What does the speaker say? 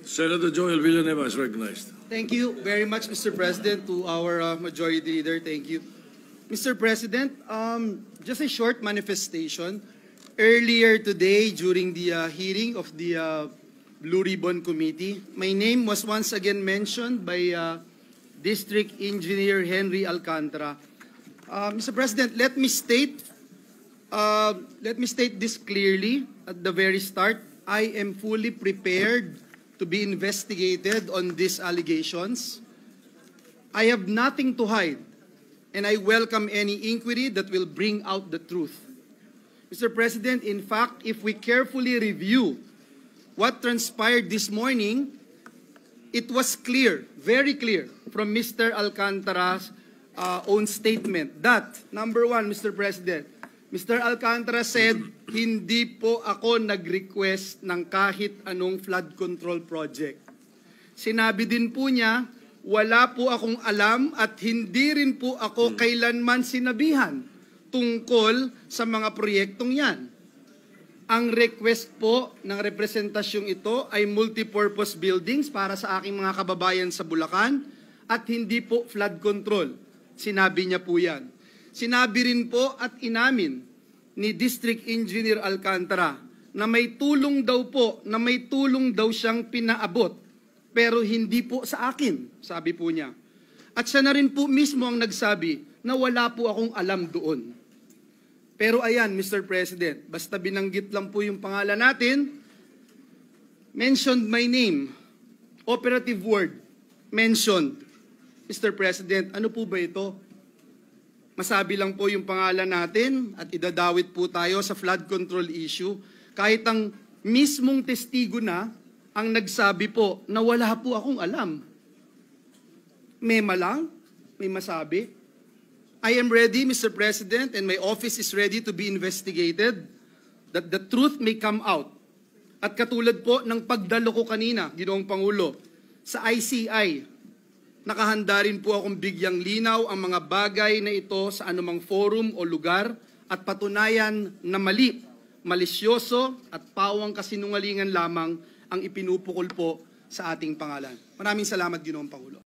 Senator Joel Villanueva is recognized. Thank you very much, Mr. President, to our Majority Leader. Thank you. Mr. President, just a short manifestation. Earlier today, during the hearing of the Blue Ribbon Committee, my name was once again mentioned by District Engineer Henry Alcantara. Mr. President, let me state this clearly at the very start. I am fully prepared to be investigated on these allegations. I have nothing to hide, and I welcome any inquiry that will bring out the truth. Mr. President, in fact, if we carefully review what transpired this morning, it was clear, very clear, from Mr. Alcantara's own statement that, number one, Mr. President, Mr. Alcantara said, hindi po ako nag-request ng kahit anong flood control project. Sinabi din po niya, wala po akong alam at hindi rin po ako kailanman sinabihan tungkol sa mga proyektong yan. Ang request po ng representasyong ito ay multipurpose buildings para sa aking mga kababayan sa Bulacan at hindi po flood control. Sinabi niya po yan. Sinabi rin po at inamin ni District Engineer Alcantara na may tulong daw po, na may tulong daw siyang pinaabot, pero hindi po sa akin, sabi po niya. At siya na rin po mismo ang nagsabi na wala po akong alam doon. Pero ayan, Mr. President, basta binanggit lang po yung pangalan natin, mentioned my name, operative word, mentioned. Mr. President, ano po ba ito? Masabi lang po yung pangalan natin at idadawit po tayo sa flood control issue kahit ang mismong testigo na ang nagsabi po na wala po akong alam. Mema lang, may masabi. I am ready, Mr. President, and my office is ready to be investigated that the truth may come out. At katulad po ng pagdalo ko kanina, Ginoong Pangulo, sa ICI, nakahanda rin po akong bigyang linaw ang mga bagay na ito sa anumang forum o lugar at patunayan na mali, malisyoso at pawang kasinungalingan lamang ang ipinupukol po sa ating pangalan. Maraming salamat, Ginoong Pangulo.